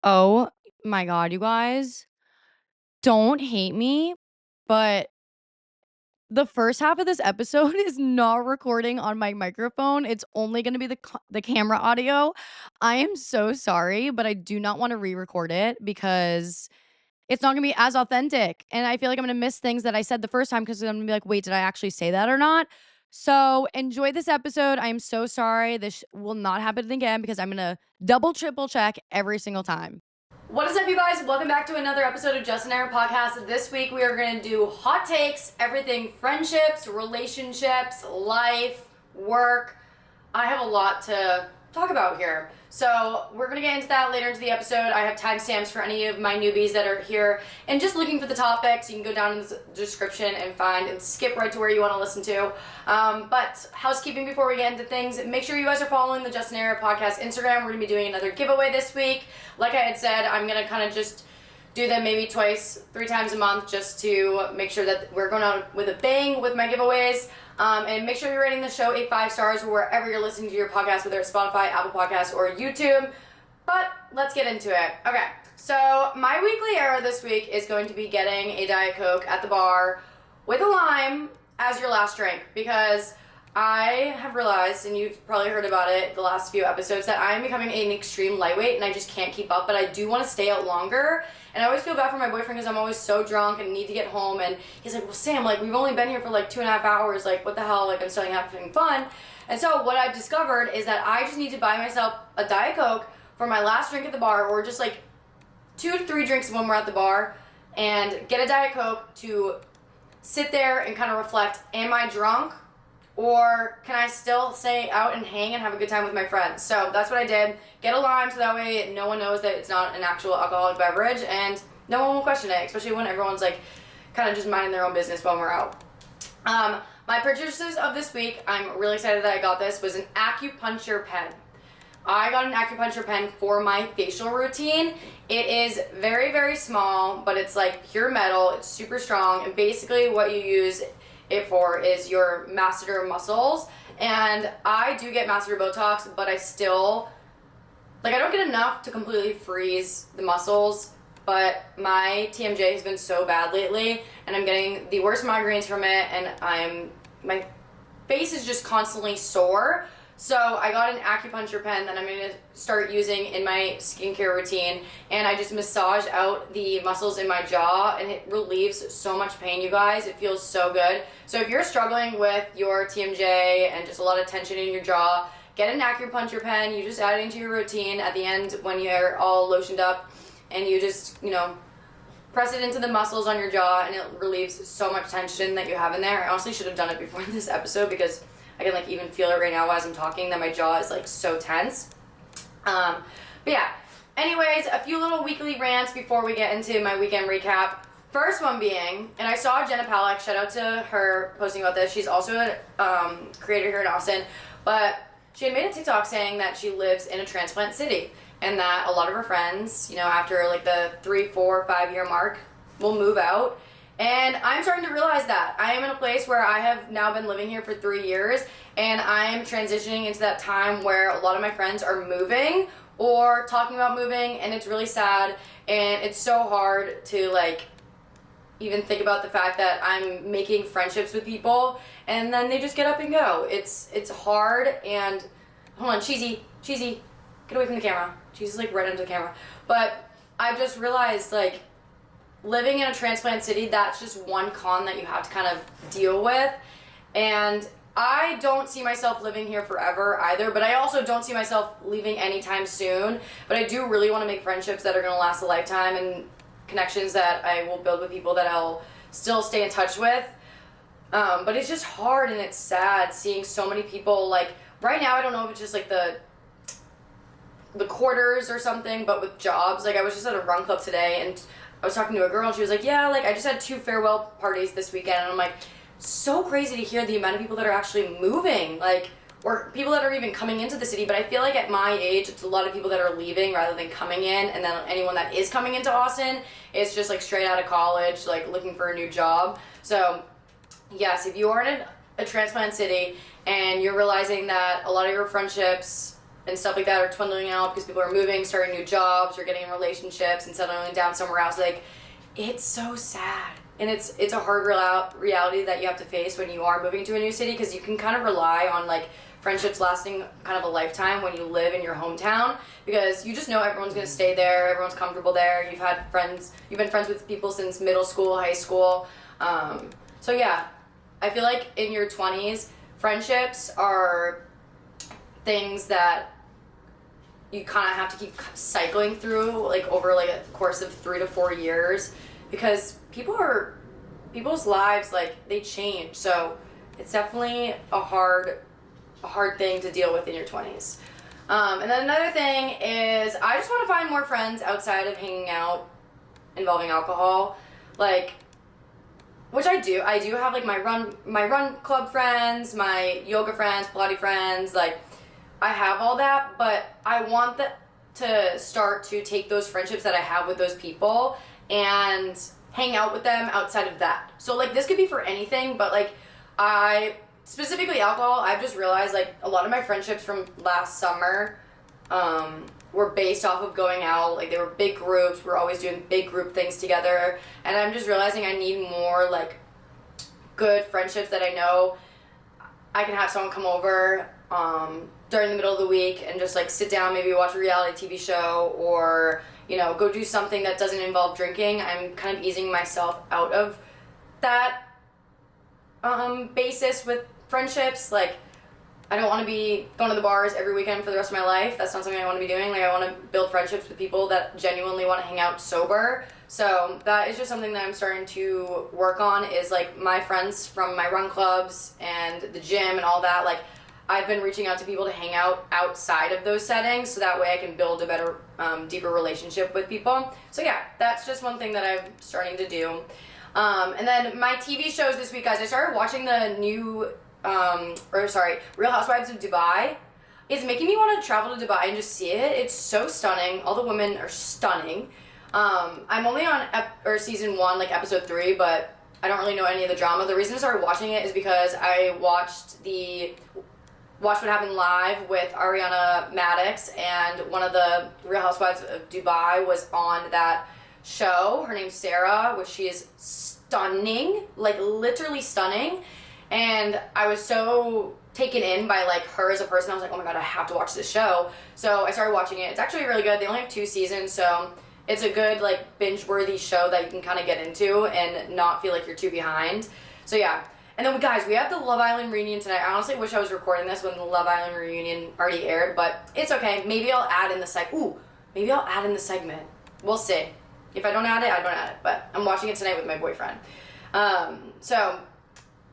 Oh my god, you guys, don't hate me, but the first half of this episode is not recording on my microphone. It's only gonna be the camera audio. I am so sorry, but I do not wanna re-record it because it's not gonna be as authentic, and I feel like I'm gonna miss things that I said the first time because 'cause I'm gonna be like, "Wait, did I actually say that or not?" So, enjoy this episode. I am so sorry. This will not happen again because I'm gonna double, triple check every single time. What is up, you guys? Welcome back to another episode of Just an Error Podcast. This week we are going to do hot takes, everything friendships, relationships, life, work. I have a lot to talk about here. So we're going to get into that later into the episode. I have timestamps for any of my newbies that are here and just looking for the topics. You can go down in the description and find and skip right to where you want to listen to. But housekeeping before we get into things, make sure you guys are following the Just an Error Podcast Instagram. We're going to be doing another giveaway this week. Like I had said, I'm going to kind of just do them maybe twice, 3 times a month just to make sure that we're going out with a bang with my giveaways. And make sure you're rating the show 5 stars wherever you're listening to your podcast, whether it's Spotify, Apple Podcasts, or YouTube. But let's get into it. Okay, so my weekly error this week is going to be getting a Diet Coke at the bar with a lime as your last drink, because I have realized, and you've probably heard about it the last few episodes, that I am becoming an extreme lightweight and I just can't keep up, but I do want to stay out longer. And I always feel bad for my boyfriend because I'm always so drunk and need to get home, and he's like, well, Sam, like, we've only been here for like 2.5 hours, like, what the hell, like, I'm starting having fun. And so what I've discovered is that I just need to buy myself a Diet Coke for my last drink at the bar, or just like 2 to 3 drinks when we're at the bar, and get a Diet Coke to sit there and kind of reflect, am I drunk? Or can I still stay out and hang and have a good time with my friends? So that's what I did. Get a lime so that way no one knows that it's not an actual alcoholic beverage and no one will question it, especially when everyone's like kind of just minding their own business when we're out. My purchases of this week, I'm really excited that I got this, was an acupuncture pen. I got an acupuncture pen for my facial routine. It is very, very small, but it's like pure metal. It's super strong, and basically what you use it for is your masseter muscles. And I do get masseter Botox, but I still, like, I don't get enough to completely freeze the muscles, but my TMJ has been so bad lately, and I'm getting the worst migraines from it, and my face is just constantly sore. So I got an acupuncture pen that I'm going to start using in my skincare routine, and I just massage out the muscles in my jaw, and it relieves so much pain, you guys. It feels so good. So if you're struggling with your TMJ and just a lot of tension in your jaw, get an acupuncture pen. You just add it into your routine at the end when you're all lotioned up, and you just, press it into the muscles on your jaw, and it relieves so much tension that you have in there. I honestly should have done it before this episode because I can like even feel it right now as I'm talking that my jaw is like so tense. But yeah, anyways, a few little weekly rants before we get into my weekend recap. First one being, and I saw Jenna Palak, shout out to her posting about this. She's also a creator here in Austin, but she had made a TikTok saying that she lives in a transplant city and that a lot of her friends, after like the 3, 4, 5 year mark will move out. And I'm starting to realize that. I am in a place where I have now been living here for 3 years, and I am transitioning into that time where a lot of my friends are moving or talking about moving, and it's really sad, and it's so hard to like even think about the fact that I'm making friendships with people and then they just get up and go. It's hard, and hold on, Cheesy, get away from the camera. Cheesy's like right under the camera. But I've just realized, like, living in a transplant city, that's just one con that you have to kind of deal with. And I don't see myself living here forever either, but I also don't see myself leaving anytime soon. But I do really want to make friendships that are going to last a lifetime, and connections that I will build with people that I'll still stay in touch with. But it's just hard, and it's sad seeing so many people, like, right now I don't know if it's just like the quarters or something, but with jobs, like I was just at a run club today, and I was talking to a girl, and she was like, yeah, like, I just had 2 farewell parties this weekend, and I'm like, so crazy to hear the amount of people that are actually moving, like, or people that are even coming into the city. But I feel like at my age, it's a lot of people that are leaving rather than coming in, and then anyone that is coming into Austin is just, like, straight out of college, like, looking for a new job. So, yes, if you are in a transplant city, and you're realizing that a lot of your friendships and stuff like that are dwindling out because people are moving, starting new jobs, or getting in relationships and settling down somewhere else. Like, it's so sad. And it's a hard reality that you have to face when you are moving to a new city, because you can kind of rely on like friendships lasting kind of a lifetime when you live in your hometown, because you just know everyone's going to stay there, everyone's comfortable there, you've been friends with people since middle school, high school. So yeah, I feel like in your 20s, friendships are things that you kind of have to keep cycling through, like over like a course of 3 to 4 years, because people's lives, like, they change. So it's definitely a hard thing to deal with in your 20s. And then another thing is, I just want to find more friends outside of hanging out involving alcohol, like, which I do. I do have like my run club friends, my yoga friends, Pilates friends, like, I have all that, but I want to start to take those friendships that I have with those people and hang out with them outside of that. So like, this could be for anything, but like, specifically alcohol, I've just realized like a lot of my friendships from last summer were based off of going out. Like, they were big groups, we're always doing big group things together, and I'm just realizing I need more like good friendships that I know I can have someone come over during the middle of the week and just like sit down, maybe watch a reality TV show, or, you know, go do something that doesn't involve drinking. I'm kind of easing myself out of that basis with friendships. Like, I don't want to be going to the bars every weekend for the rest of my life. That's not something I want to be doing. Like, I want to build friendships with people that genuinely want to hang out sober. So that is just something that I'm starting to work on, is like my friends from my run clubs and the gym and all that. Like, I've been reaching out to people to hang out outside of those settings, so that way I can build a better, deeper relationship with people. So yeah, that's just one thing that I'm starting to do. And then my TV shows this week, guys, I started watching the new, Real Housewives of Dubai. It's making me want to travel to Dubai and just see it. It's so stunning. All the women are stunning. I'm only on season 1, like episode 3, but I don't really know any of the drama. The reason I started watching it is because I watched What Happened Live with Ariana Madix, and one of the Real Housewives of Dubai was on that show. Her name's Sarah, which she is stunning, like literally stunning. And I was so taken in by like her as a person. I was like, oh my god, I have to watch this show. So I started watching it. It's actually really good. They only have 2 seasons, so it's a good like binge-worthy show that you can kind of get into and not feel like you're too behind. So yeah. And then, guys, we have the Love Island reunion tonight. I honestly wish I was recording this when the Love Island reunion already aired, but it's okay. Maybe I'll add in the segment. We'll see. If I don't add it, I don't add it. But I'm watching it tonight with my boyfriend. So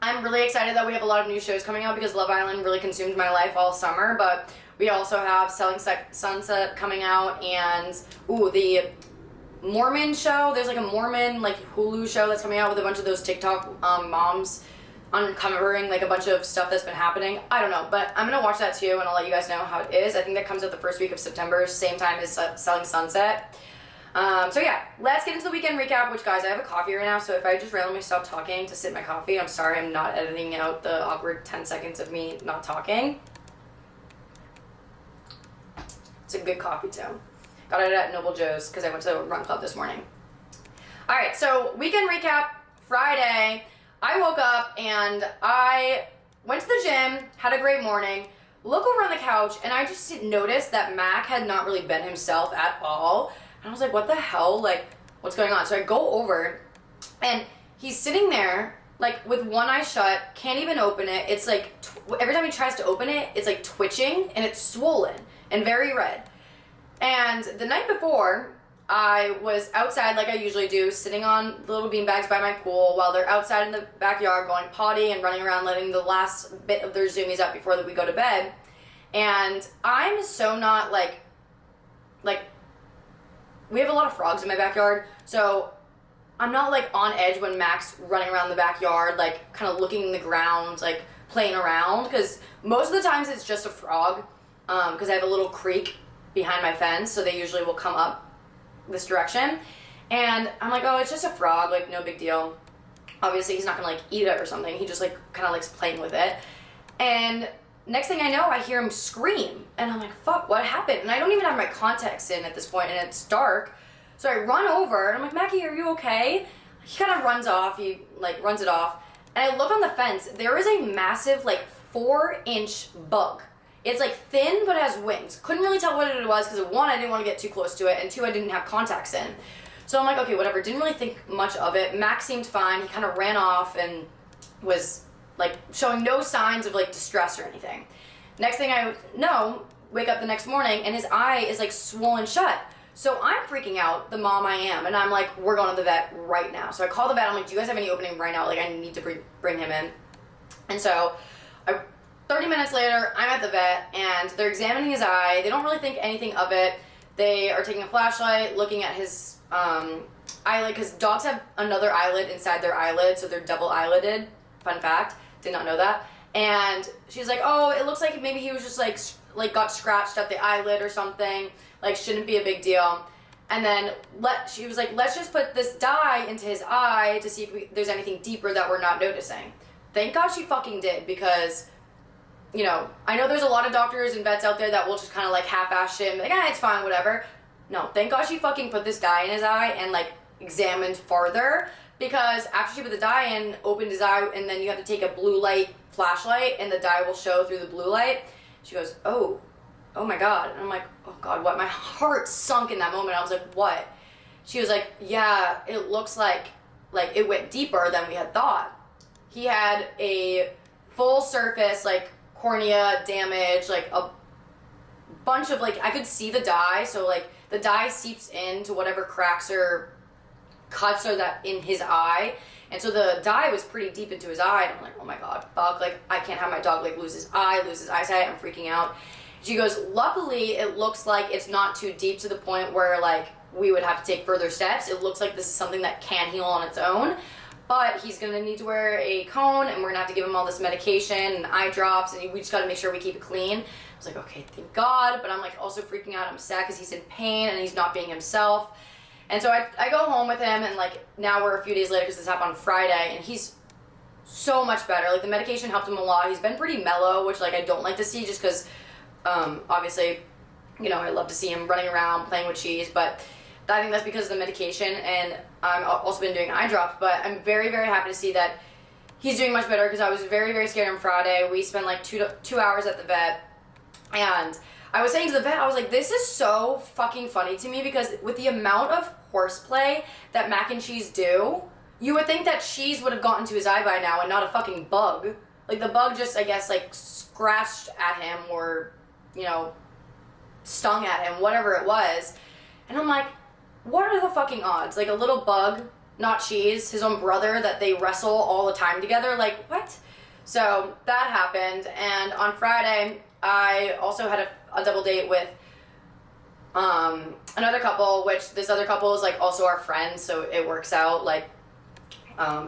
I'm really excited that we have a lot of new shows coming out, because Love Island really consumed my life all summer. But we also have Selling Sunset coming out, and the Mormon show. There's like a Mormon like Hulu show that's coming out with a bunch of those TikTok moms uncovering like a bunch of stuff that's been happening. I don't know, but I'm gonna watch that too, and I'll let you guys know how it is. I think that comes out the first week of September, same time as Selling Sunset. So yeah, let's get into the weekend recap, which, guys, I have a coffee right now, so if I just randomly stop talking to sip my coffee, I'm sorry. I'm not editing out the awkward 10 seconds of me not talking. It's a good coffee too. Got it at Noble Joe's because I went to the run club this morning. Alright, so weekend recap, Friday. I woke up and I went to the gym, had a great morning, look over on the couch, and I just noticed that Mac had not really been himself at all. And I was like, what the hell? Like, what's going on? So I go over, and he's sitting there, like, with one eye shut, can't even open it. It's like, every time he tries to open it, it's like twitching, and it's swollen and very red. And the night before, I was outside like I usually do, sitting on the little beanbags by my pool while they're outside in the backyard going potty and running around letting the last bit of their zoomies up before we go to bed. And I'm so not like we have a lot of frogs in my backyard, so I'm not like on edge when Mac's running around the backyard, like kind of looking in the ground, like playing around, because most of the times it's just a frog, because I have a little creek behind my fence, so they usually will come up this direction, and I'm like, oh, it's just a frog, like no big deal. Obviously he's not gonna like eat it or something, he just like kind of likes playing with it. And next thing I know, I hear him scream. And I'm like, fuck, what happened? And I don't even have my contacts in at this point, and it's dark. So I run over, and I'm like, Mackie, are you okay? He kind of runs off. He, like, runs it off. And I look on the fence. There is a massive, like, 4-inch bug. It's, like, thin, but has wings. Couldn't really tell what it was, because, one, I didn't want to get too close to it, and 2, I didn't have contacts in. So I'm like, okay, whatever. Didn't really think much of it. Max seemed fine. He kind of ran off and was, like, showing no signs of, like, distress or anything. Next thing I know, wake up the next morning, and his eye is, like, swollen shut. So I'm freaking out, the mom I am, and I'm like, we're going to the vet right now. So I call the vet. I'm like, do you guys have any opening right now? Like, I need to bring him in. And so 30 minutes later, I'm at the vet, and they're examining his eye. They don't really think anything of it. They are taking a flashlight, looking at his eyelid, because dogs have another eyelid inside their eyelid, so they're double eyelided. Fun fact, did not know that. And she's like, oh, it looks like maybe he was just like got scratched at the eyelid or something. Like, shouldn't be a big deal. And then she was like, let's just put this dye into his eye to see if there's anything deeper that we're not noticing. Thank God she fucking did, because, you know, I know there's a lot of doctors and vets out there that will just kind of like half-ass shit and be like, it's fine, whatever. No, thank God she fucking put this dye in his eye and like examined farther, because after she put the dye in, opened his eye, and then you have to take a blue light flashlight and the dye will show through the blue light. She goes, oh my God. And I'm like, oh God, what? My heart sunk in that moment. I was like, what? She was like, yeah, it looks like it went deeper than we had thought. He had a full surface, like, cornea damage, like a bunch of, like, I could see the dye, so like the dye seeps into whatever cracks or cuts are that in his eye, and so the dye was pretty deep into his eye, and I'm like, oh my God, fuck, like, I can't have my dog like lose his eyesight. I'm freaking out. She goes, luckily it looks like it's not too deep to the point where like we would have to take further steps. It looks like this is something that can heal on its own, but he's gonna need to wear a cone, and we're gonna have to give him all this medication and eye drops, and we just gotta make sure we keep it clean. I was like, okay, thank God, but I'm like also freaking out. I'm sad because he's in pain and he's not being himself. And so I go home with him, and like now we're a few days later because this happened on Friday, and he's so much better. Like, the medication helped him a lot. He's been pretty mellow, which like I don't like to see, just because obviously, you know, I love to see him running around playing with cheese, but I think that's because of the medication, and I've also been doing eye drops. But I'm very, very happy to see that he's doing much better, because I was very, very scared on Friday. We spent like two hours at the vet, and I was saying to the vet, I was like, this is so fucking funny to me, because with the amount of horseplay that mac and cheese do, you would think that cheese would have gotten to his eye by now and not a fucking bug. Like, the bug just, I guess, like, scratched at him or, you know, stung at him, whatever it was. And I'm like, what are the fucking odds? Like, a little bug, not cheese, his own brother, that they wrestle all the time together. Like, what? So that happened. And on Friday, I also had a double date with another couple, which this other couple is like also our friend, so it works out, like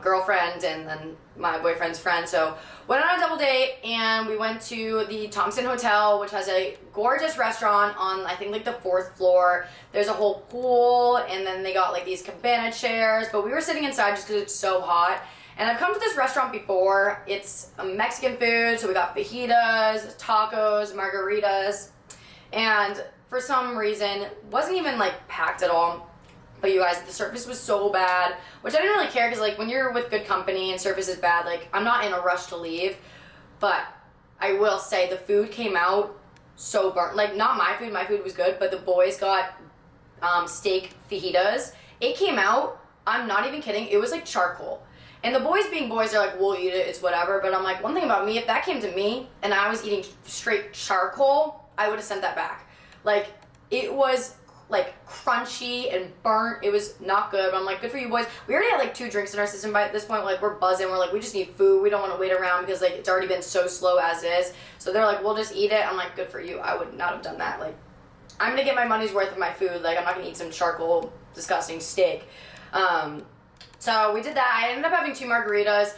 girlfriend and then my boyfriend's friend. So went on a double date, and we went to the Thompson Hotel, which has a gorgeous restaurant on, I think, like the 4th floor. There's a whole pool, and then they got like these cabana chairs, but we were sitting inside just because it's so hot. And I've come to this restaurant before. It's Mexican food, so we got fajitas, tacos, margaritas, and for some reason, wasn't even like packed at all. But you guys, the service was so bad, which I didn't really care, because like when you're with good company and service is bad, like I'm not in a rush to leave. But I will say the food came out so burnt. Like, not my food was good, but the boys got steak fajitas. It came out, I'm not even kidding, it was like charcoal. And the boys being boys, they're like, we'll eat it, it's whatever. But I'm like, one thing about me, if that came to me and I was eating straight charcoal, I would have sent that back. Like, it was like crunchy and burnt. It was not good. But I'm like, good for you boys. We already had like 2 drinks in our system by this point. Like, we're buzzing. We're like, we just need food. We don't want to wait around, because like it's already been so slow as is. So they're like, we'll just eat it. I'm like, good for you. I would not have done that. Like, I'm gonna get my money's worth of my food. Like, I'm not gonna eat some charcoal disgusting steak. So we did that. I ended up having 2 margaritas.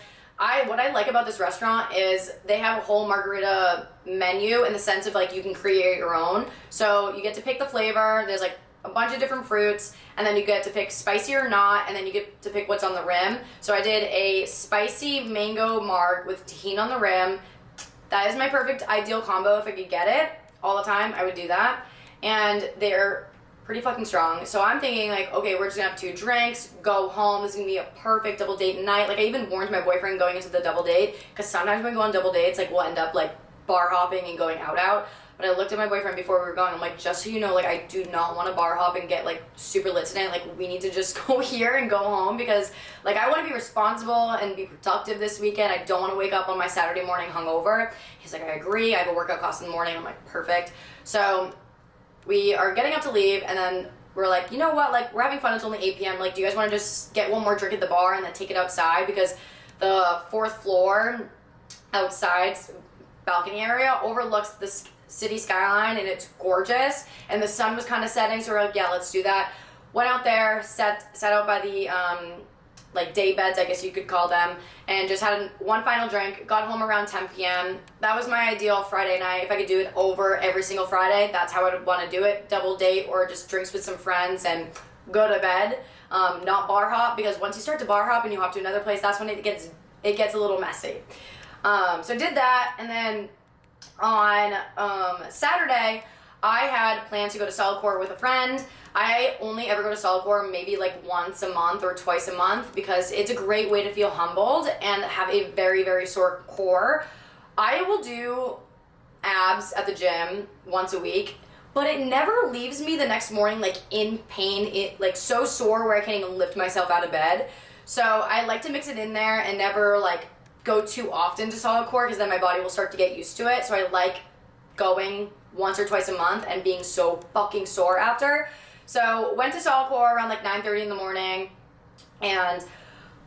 What I like about this restaurant is they have a whole margarita menu, in the sense of like you can create your own. So you get to pick the flavor. There's like a bunch of different fruits, and then you get to pick spicy or not, and then you get to pick what's on the rim. So I did a spicy mango marg with tahini on the rim. that is my perfect ideal combo. If I could get it all the time, I would do that. And they're pretty fucking strong. So I'm thinking like, okay, we're just gonna have 2 drinks, go home. This is gonna be a perfect double date night. Like I even warned my boyfriend going into the double date, because sometimes when we go on double dates, like we'll end up like bar hopping and going out. But I looked at my boyfriend before we were going. I'm like, just so you know, like I do not want to bar hop and get like super lit tonight. Like we need to just go here and go home, because like I want to be responsible and be productive this weekend. I don't want to wake up on my Saturday morning hungover. He's like, I agree. I have a workout class in the morning. I'm like, perfect. So we are getting up to leave, and then we're like, you know what? Like we're having fun. It's only 8 p.m. Like, do you guys want to just get one more drink at the bar and then take it outside, because the 4th floor outside balcony area overlooks the city skyline, and it's gorgeous, and the sun was kind of setting, so we're like, yeah, let's do that. Went out there, sat out by the like day beds, I guess you could call them, and just had one final drink. Got home around 10 p.m. That was my ideal Friday night. If I could do it over every single Friday, that's how I would want to do it. Double date or just drinks with some friends and go to bed. Not bar hop, because once you start to bar hop and you hop to another place, that's when it gets a little messy. So did that, and then on Saturday, I had planned to go to Solidcore with a friend. I only ever go to Solidcore maybe like once a month or twice a month, because it's a great way to feel humbled and have a very, very sore core. I will do abs at the gym once a week, but it never leaves me the next morning like in pain, it like so sore where I can't even lift myself out of bed. So I like to mix it in there and never like go too often to solid core, because then my body will start to get used to it. So I like going once or twice a month and being so fucking sore after. So went to solid core around like 9:30 in the morning, and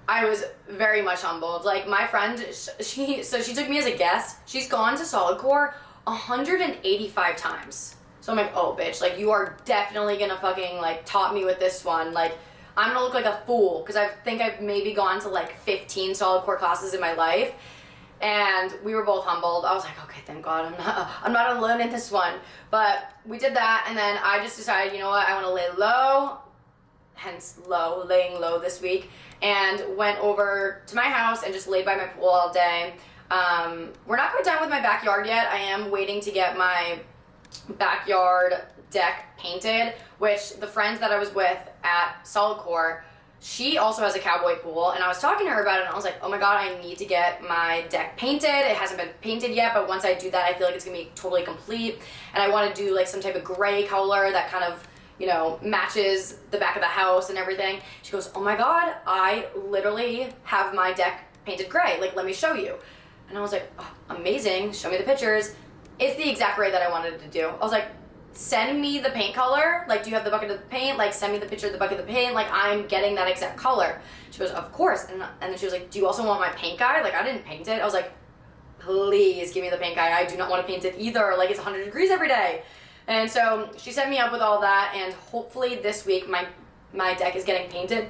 I was very much humbled. Like my friend, she took me as a guest. She's gone to solid core 185 times. So I'm like, oh bitch, like you are definitely gonna fucking like top me with this one. Like I'm gonna look like a fool, because I think I've maybe gone to like 15 solid core classes in my life, and we were both humbled. I was like, okay, thank God I'm not alone in this one. But we did that, and then I just decided, you know what, I want to lay low, hence laying low this week, and went over to my house and just laid by my pool all day. We're not quite done with my backyard yet. I am waiting to get my backyard deck painted, which the friend that I was with at Solid Core, she also has a cowboy pool, and I was talking to her about it, and I was like, oh my God, I need to get my deck painted. It hasn't been painted yet, but once I do that, I feel like it's gonna be totally complete, and I want to do like some type of gray color that kind of, you know, matches the back of the house and everything. She goes, oh my God, I literally have my deck painted gray, like let me show you. And I was like, oh, amazing, show me the pictures. It's the exact gray that I wanted to do. I was like, send me the paint color. Like, do you have the bucket of the paint? Like, send me the picture of the bucket of the paint. Like, I'm getting that exact color. She goes, of course. And then she was like, do you also want my paint guy? Like, I didn't paint it. I was like, please give me the paint guy. I do not want to paint it either. Like, it's 100 degrees every day. And so she set me up with all that, and hopefully this week my deck is getting painted.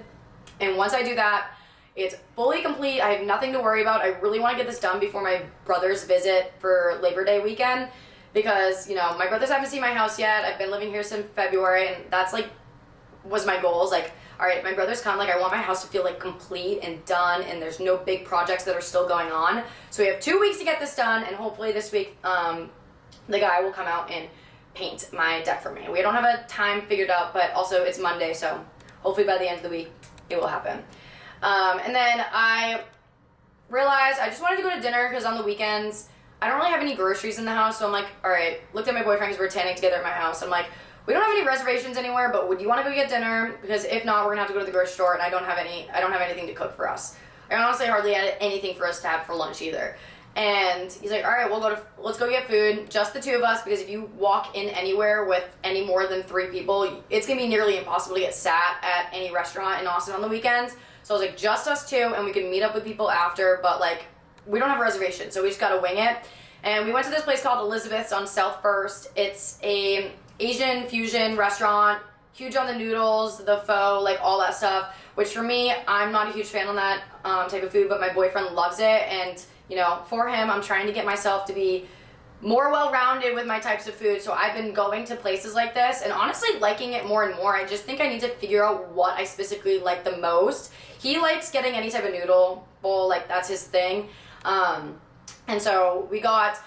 And once I do that, it's fully complete. I have nothing to worry about. I really want to get this done before my brother's visit for Labor Day weekend, because, you know, my brothers haven't seen my house yet. I've been living here since February, and that's like was my goals. Like, all right, my brothers come, like I want my house to feel like complete and done, and there's no big projects that are still going on. So we have 2 weeks to get this done, and hopefully this week the guy will come out and paint my deck for me. We don't have a time figured out, but also it's Monday, so hopefully by the end of the week it will happen. And then I realized I just wanted to go to dinner, because on the weekends I don't really have any groceries in the house. So I'm like, all right, looked at my boyfriend because we're tanning together at my house. I'm like, we don't have any reservations anywhere, but would you want to go get dinner? Because if not, we're gonna have to go to the grocery store, and I don't have anything to cook for us. I honestly hardly had anything for us to have for lunch either. And he's like, all right, let's go get food, just the 2 of us, because if you walk in anywhere with any more than 3 people, it's gonna be nearly impossible to get sat at any restaurant in Austin on the weekends. So I was like, just us 2, and we can meet up with people after, but like, we don't have a reservation, so we just gotta wing it. And we went to this place called Elizabeth's on South First. It's a Asian fusion restaurant, huge on the noodles, the pho, like all that stuff, which for me, I'm not a huge fan on that type of food, but my boyfriend loves it, and you know, for him, I'm trying to get myself to be more well-rounded with my types of food. So I've been going to places like this and honestly liking it more and more. I just think I need to figure out what I specifically like the most. He likes getting any type of noodle bowl, like that's his thing. And so we got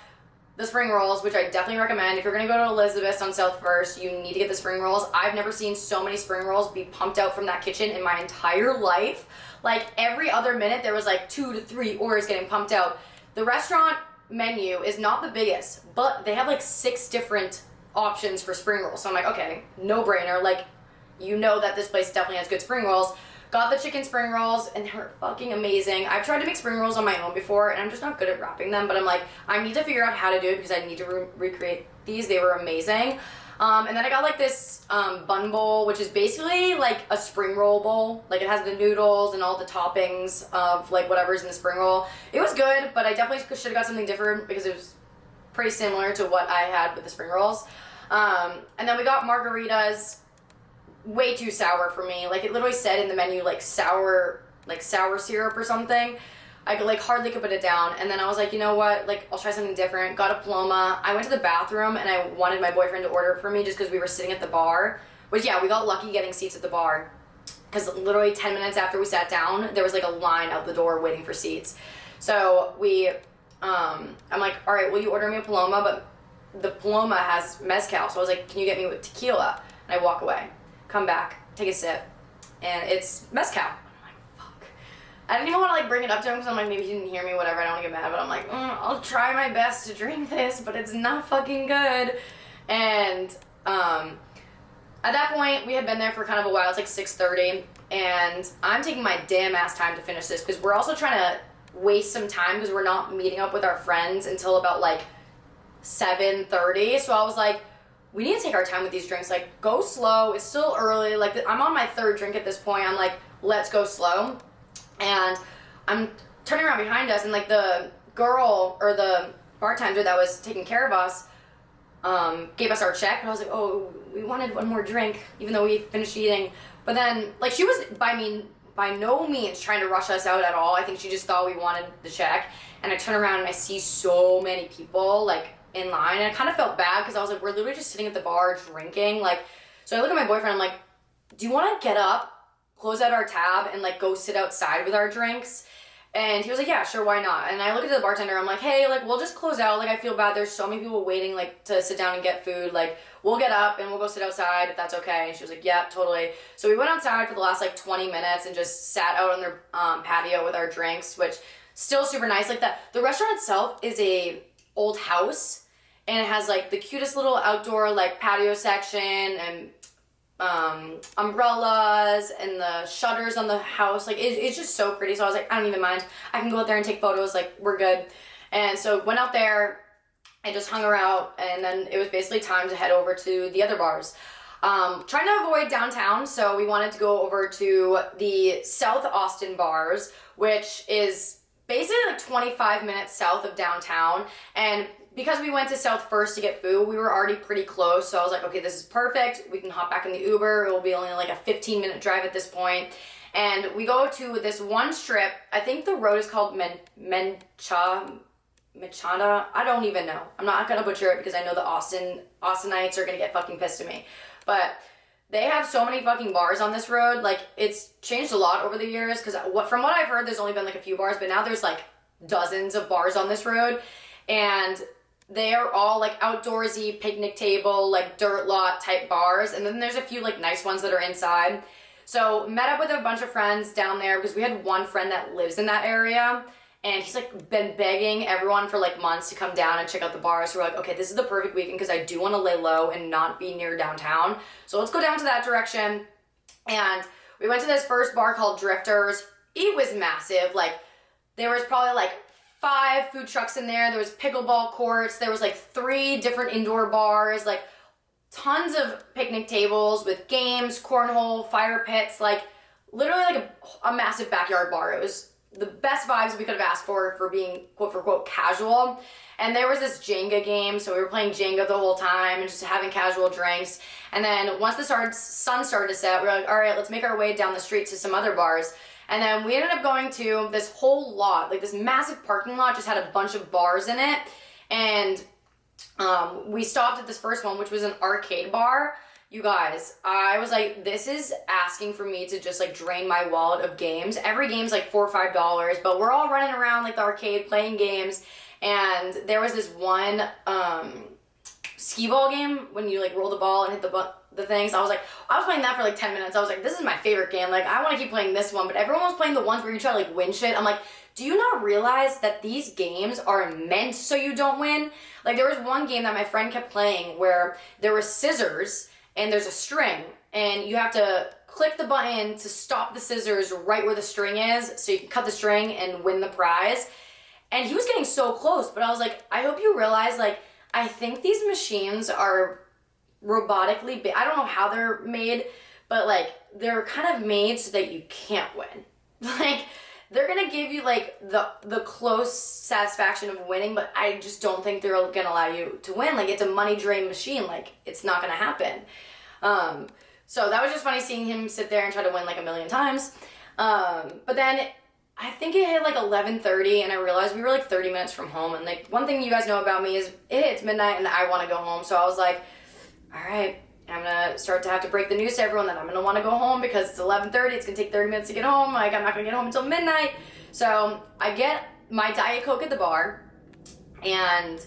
the spring rolls, which I definitely recommend. If you're gonna go to Elizabeth's on South First, you need to get the spring rolls. I've never seen so many spring rolls be pumped out from that kitchen in my entire life. Like every other minute, there was like 2 to 3 orders getting pumped out. The restaurant menu is not the biggest, but they have like 6 different options for spring rolls. So I'm like, okay, no brainer. Like, you know that this place definitely has good spring rolls. Got the chicken spring rolls, and they're fucking amazing. I've tried to make spring rolls on my own before, and I'm just not good at wrapping them, but I'm like, I need to figure out how to do it because I need to recreate these. They were amazing. And then I got like this bun bowl, which is basically like a spring roll bowl. Like it has the noodles and all the toppings of like whatever's in the spring roll. It was good, but I definitely should have got something different because it was pretty similar to what I had with the spring rolls. And then we got margaritas. Way too sour for me. Like it literally said in the menu like sour syrup or something. I could like hardly could put it down. And then I was like, you know what? Like I'll try something different. Got a Paloma. I went to the bathroom and I wanted my boyfriend to order it for me just because we were sitting at the bar. Which yeah, we got lucky getting seats at the bar. Because literally 10 minutes after we sat down, there was like a line out the door waiting for seats. So I'm like, all right, will you order me a Paloma? But the Paloma has mezcal. So I was like, can you get me with tequila? And I walk away. Come back, take a sip, and it's mezcal. I'm like, fuck. I didn't even want to like bring it up to him because I'm like, maybe he didn't hear me, whatever. I don't want to get mad, but I'm like, I'll try my best to drink this, but it's not fucking good. And at that point, we had been there for kind of a while. It's like 6:30, and I'm taking my damn ass time to finish this because we're also trying to waste some time because we're not meeting up with our friends until about like 7:30. So I was like, we need to take our time with these drinks. Like, go slow. It's still early. Like, I'm on my 3rd drink at this point. I'm like, let's go slow. And I'm turning around behind us, and like the girl or the bartender that was taking care of us gave us our check. But I was like, oh, we wanted one more drink, even though we finished eating. But then, like, she was by no means trying to rush us out at all. I think she just thought we wanted the check. And I turn around and I see so many people, like, in line, and I kind of felt bad because I was like, we're literally just sitting at the bar drinking. Like, so I look at my boyfriend, I'm like, do you want to get up, close out our tab, and like go sit outside with our drinks? And he was like, yeah, sure, why not? And I look at the bartender, I'm like, hey, like, we'll just close out. Like, I feel bad. There's so many people waiting, like, to sit down and get food. Like, we'll get up and we'll go sit outside if that's okay. And she was like, yeah, totally. So we went outside for the last like 20 minutes and just sat out on their patio with our drinks, which still super nice. Like the restaurant itself is a old house. And it has like the cutest little outdoor like patio section and umbrellas and the shutters on the house. Like it's just so pretty. So I was like, I don't even mind. I can go out there and take photos. Like we're good. And so went out there and just hung around. And then it was basically time to head over to the other bars. Trying to avoid downtown. So we wanted to go over to the South Austin bars, which is basically like 25 minutes south of downtown. And because we went to South First to get food, we were already pretty close. So I was like, okay, this is perfect. We can hop back in the Uber. It will be only like a 15-minute drive at this point. And we go to this one strip. I think the road is called Mechada. I don't even know. I'm not going to butcher it because I know the Austinites are going to get fucking pissed at me. But they have so many fucking bars on this road. Like, it's changed a lot over the years because from what I've heard, there's only been like a few bars. But now there's like dozens of bars on this road. And they are all like outdoorsy, picnic table, like dirt lot type bars. And then there's a few like nice ones that are inside. So met up with a bunch of friends down there because we had one friend that lives in that area. And he's like been begging everyone for like months to come down and check out the bars. So we're like, okay, this is the perfect weekend because I do want to lay low and not be near downtown. So let's go down to that direction. And we went to this first bar called Drifters. It was massive. Like there was probably like 5 food trucks in there. There was pickleball courts. There was like 3 different indoor bars, like tons of picnic tables with games, cornhole, fire pits, like literally like a massive backyard bar. It was the best vibes we could have asked for being quote for quote casual. And there was this Jenga game, so we were playing Jenga the whole time and just having casual drinks. And then once the sun started to set, we were like, all right, let's make our way down the street to some other bars. And then we ended up going to this whole lot, like this massive parking lot, just had a bunch of bars in it. And we stopped at this first one, which was an arcade bar. You guys, I was like, this is asking for me to just like drain my wallet of games. Every game's like $4 or $5, but we're all running around like the arcade playing games. And there was this one skee ball game when you like roll the ball and hit the things. I was like, I was playing that for like 10 minutes. I was like, this is my favorite game. Like, I want to keep playing this one, but everyone was playing the ones where you try to like win shit. I'm like, do you not realize that these games are meant so you don't win? Like, there was one game that my friend kept playing where there were scissors and there's a string, and you have to click the button to stop the scissors right where the string is so you can cut the string and win the prize. And he was getting so close, but I was like, I hope you realize, like, I think these machines are robotically, I don't know how they're made, but like, they're kind of made so that you can't win. Like, they're gonna give you like the close satisfaction of winning, but I just don't think they're gonna allow you to win. Like, it's a money drain machine. Like, it's not gonna happen. So that was just funny seeing him sit there and try to win like a million times. But then I think it hit like 11:30, and I realized we were like 30 minutes from home. And like, one thing you guys know about me is it hits midnight and I want to go home. So I was like, all right, I'm gonna start to have to break the news to everyone that I'm gonna want to go home because it's 11:30. It's gonna take 30 minutes to get home. Like, I'm not gonna get home until midnight. So I get my Diet Coke at the bar, and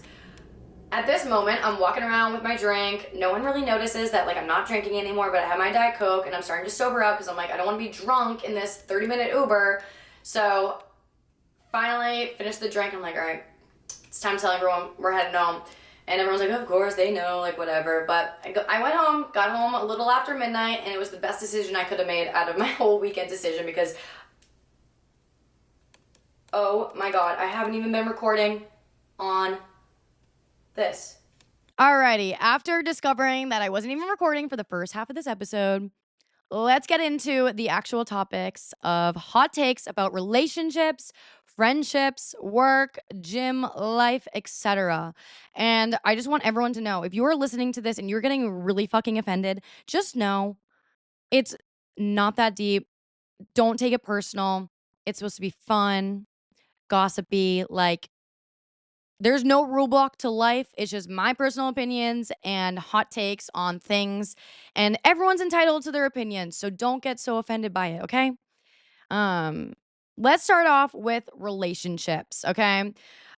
at this moment, I'm walking around with my drink. No one really notices that like I'm not drinking anymore, but I have my Diet Coke, and I'm starting to sober up because I'm like, I don't want to be drunk in this 30-minute Uber. So finally finished the drink. I'm like, all right, it's time to tell everyone we're heading home. And everyone's like, of course, they know, like, whatever. But I went home, got home a little after midnight, and it was the best decision I could have made out of my whole weekend decision because, oh my God, I haven't even been recording on this. Alrighty, after discovering that I wasn't even recording for the first half of this episode, let's get into the actual topics of hot takes about relationships, friendships, work, gym, life, etc. And I just want everyone to know, if you are listening to this and you're getting really fucking offended, just know it's not that deep. Don't take it personal. It's supposed to be fun, gossipy, like, there's no rule block to life. It's just my personal opinions and hot takes on things. And everyone's entitled to their opinions. So don't get so offended by it, okay? Um, let's start off with relationships, okay?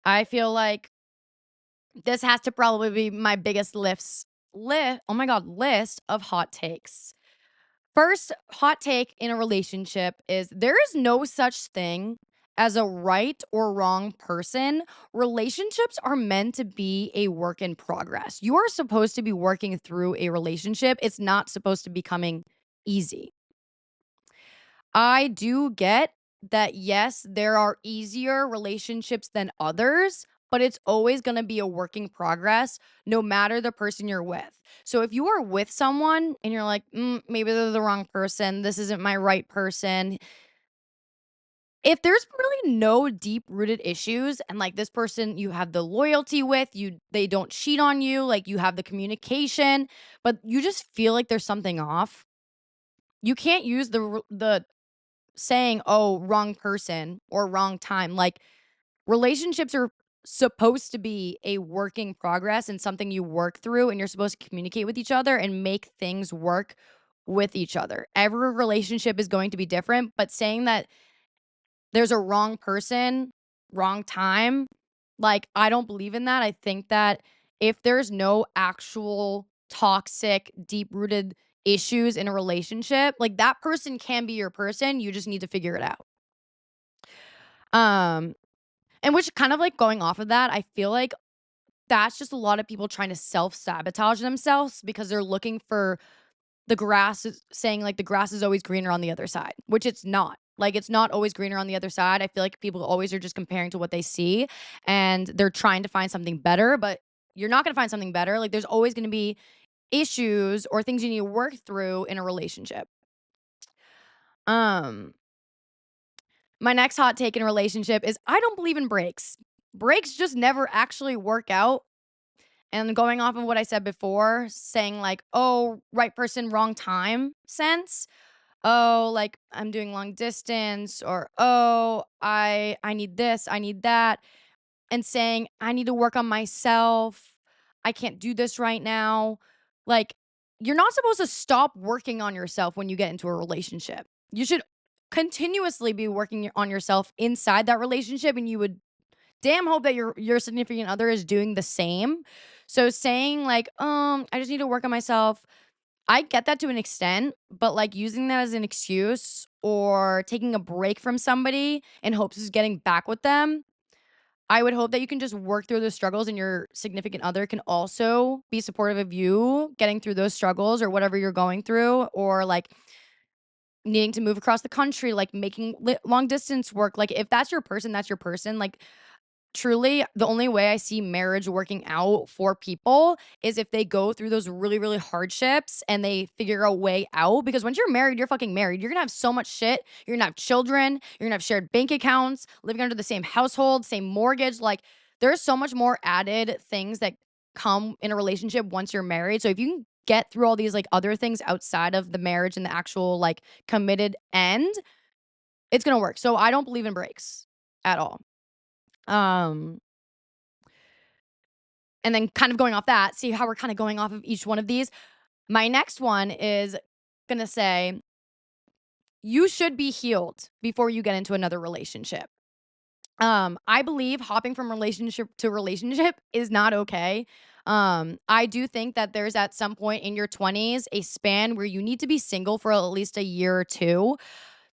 I feel like this has to probably be my biggest list of hot takes. First hot take in a relationship is there is no such thing as a right or wrong person. Relationships are meant to be a work in progress. You are supposed to be working through a relationship. It's not supposed to be coming easy. I do get that, yes, there are easier relationships than others, but it's always going to be a working progress no matter the person you're with. So if you are with someone and you're like, maybe they're the wrong person, this isn't my right person. If there's really no deep rooted issues and like this person you have the loyalty with, they don't cheat on you, like you have the communication, but you just feel like there's something off. You can't use the saying, "Oh, wrong person" or "wrong time." Like, relationships are supposed to be a working progress and something you work through, and you're supposed to communicate with each other and make things work with each other. Every relationship is going to be different, but saying that there's a wrong person, wrong time, like, I don't believe in that. I think that if there's no actual toxic, deep-rooted issues in a relationship, like, that person can be your person, you just need to figure it out. Um, and which kind of, like, going off of that, I feel like that's just a lot of people trying to self-sabotage themselves because they're looking for the grass is always greener on the other side, which it's not. Like, it's not always greener on the other side. I feel like people always are just comparing to what they see, and they're trying to find something better, but you're not gonna find something better. Like, there's always gonna be issues or things you need to work through in a relationship. Um, my next hot take in a relationship is I don't believe in breaks. Breaks just never actually work out. And going off of what I said before, saying like, "Oh, right person, wrong time" sense. Oh, like, I'm doing long distance, or, "Oh, I need this, I need that," and saying, "I need to work on myself. I can't do this right now." Like, you're not supposed to stop working on yourself when you get into a relationship. You should continuously be working on yourself inside that relationship, and you would damn hope that your significant other is doing the same. So saying like, I just need to work on myself. I get that to an extent, but like using that as an excuse or taking a break from somebody in hopes of getting back with them, I would hope that you can just work through those struggles and your significant other can also be supportive of you getting through those struggles or whatever you're going through, or like needing to move across the country, like making long distance work. Like if that's your person, that's your person. Like truly, the only way I see marriage working out for people is if they go through those really, really hardships and they figure a way out. Because once you're married, you're fucking married. You're gonna have so much shit. You're gonna have children. You're gonna have shared bank accounts, living under the same household, same mortgage. Like, there's so much more added things that come in a relationship once you're married. So if you can get through all these like other things outside of the marriage and the actual like committed end, it's gonna work. So I don't believe in breaks at all. Um, And then kind of going off that, see how we're kind of going off of each one of these. My next one is gonna say, you should be healed before you get into another relationship. I believe hopping from relationship to relationship is not okay. I do think that there's at some point in your 20s a span where you need to be single for at least a year or two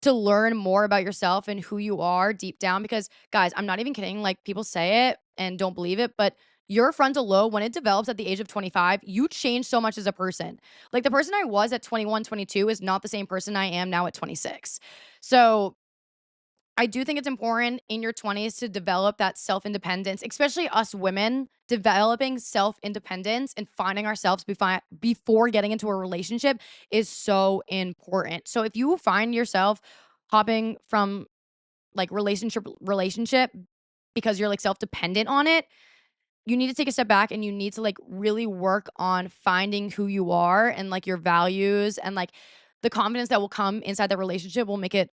to learn more about yourself and who you are deep down. Because, guys, I'm not even kidding. Like, people say it and don't believe it, but your frontal lobe, when it develops at the age of 25, you change so much as a person. Like, the person I was at 21, 22 is not the same person I am now at 26. So, I do think it's important in your 20s to develop that self independence, especially us women, developing self independence and finding ourselves before getting into a relationship is so important. So if you find yourself hopping from like relationship because you're like self dependent on it, you need to take a step back and you need to like really work on finding who you are and like your values, and like the confidence that will come inside the relationship will make it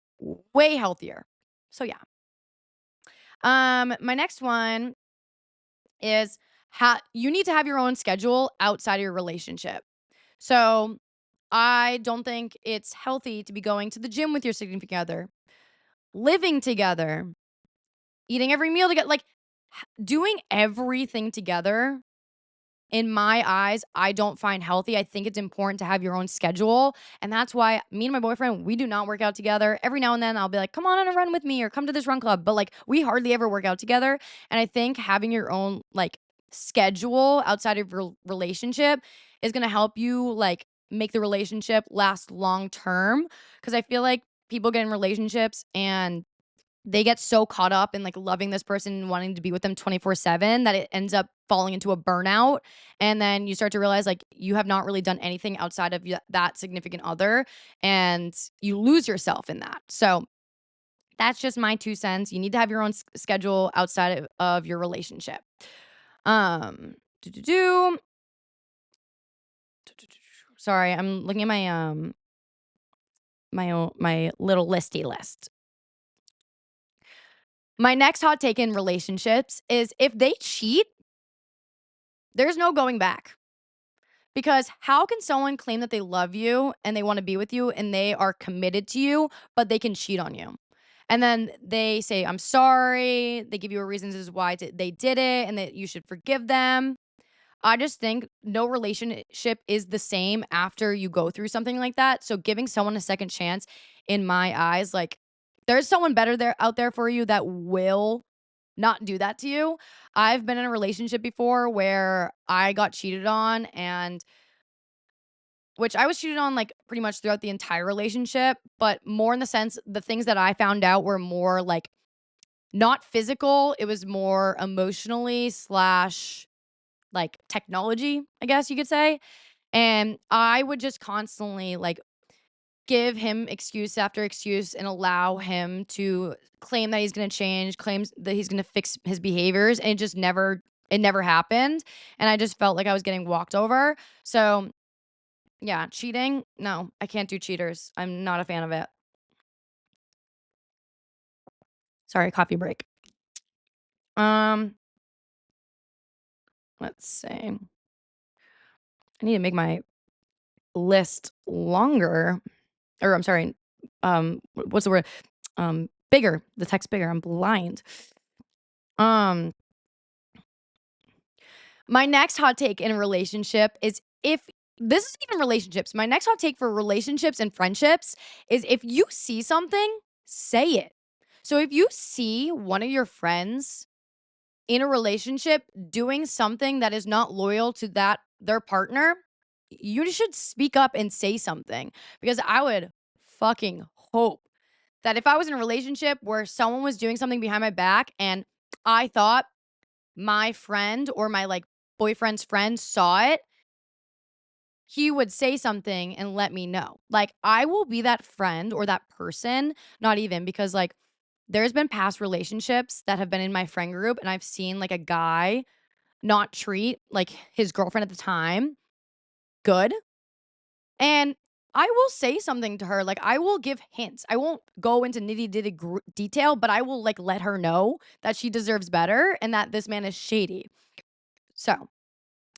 way healthier. So yeah. My next one is you need to have your own schedule outside of your relationship. So I don't think it's healthy to be going to the gym with your significant other, living together, eating every meal together, like doing everything together. In my eyes, I don't find healthy. I think it's important to have your own schedule. And that's why me and my boyfriend, we do not work out together. Every now and then I'll be like, come on a run with me or come to this run club. But like, we hardly ever work out together. And I think having your own like schedule outside of your relationship is going to help you like make the relationship last long term. Cause I feel like people get in relationships and they get so caught up in like loving this person and wanting to be with them 24/7 that it ends up falling into a burnout. And then you start to realize like you have not really done anything outside of that significant other, and you lose yourself in that. So that's just my 2 cents. You need to have your own schedule outside of your relationship. Do, do, do. Sorry, I'm looking at my little listy list. My next hot take in relationships is if they cheat, there's no going back. Because how can someone claim that they love you and they want to be with you and they are committed to you, but they can cheat on you? And then they say, I'm sorry. They give you a reason as why they did it and that you should forgive them. I just think no relationship is the same after you go through something like that. So giving someone a second chance, in my eyes, like there's someone better there out there for you that will not do that to you. I've been in a relationship before where I got cheated on, and which I was cheated on like pretty much throughout the entire relationship, but more in the sense the things that I found out were more like not physical, it was more emotionally slash like technology, I guess you could say. And I would just constantly like give him excuse after excuse and allow him to claim that he's going to change, claims that he's going to fix his behaviors, and it never happened, and I just felt like I was getting walked over. So, yeah, cheating? No, I can't do cheaters. I'm not a fan of it. Sorry, coffee break. Um, let's see. I need to make my list longer, or I'm sorry, what's the word? Bigger. The text bigger. I'm blind. Um, my next hot take in a relationship is if this is even relationships. My next hot take for relationships and friendships is if you see something, say it. So if you see one of your friends in a relationship doing something that is not loyal to that their partner, you should speak up and say something because I would fucking hope that if I was in a relationship where someone was doing something behind my back and I thought my friend or my like boyfriend's friend saw it, he would say something and let me know. Like I will be that friend or that person, not even because like there's been past relationships that have been in my friend group and I've seen like a guy not treat like his girlfriend at the time good. And I will say something to her. Like I will give hints. I won't go into nitty ditty detail, but I will like let her know that she deserves better and that this man is shady. So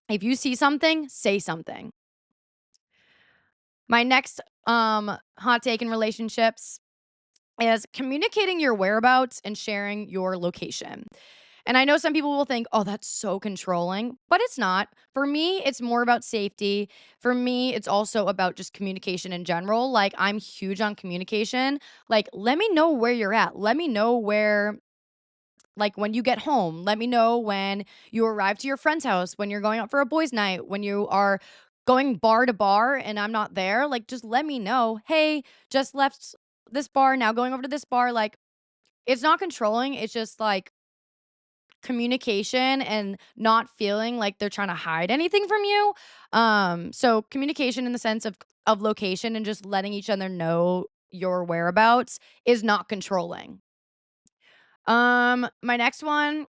if you see something, say something. My next hot take in relationships is communicating your whereabouts and sharing your location. And I know some people will think, "Oh, that's so controlling," but it's not. For me, it's more about safety. For me, it's also about just communication in general. Like I'm huge on communication. Like let me know where you're at. Let me know where like when you get home, let me know when you arrive to your friend's house, when you're going out for a boys' night, when you are going bar to bar and I'm not there. Like just let me know, "Hey, just left this bar, now going over to this bar." Like it's not controlling. It's just like communication and not feeling like they're trying to hide anything from you. So communication in the sense of location and just letting each other know your whereabouts is not controlling. My next one,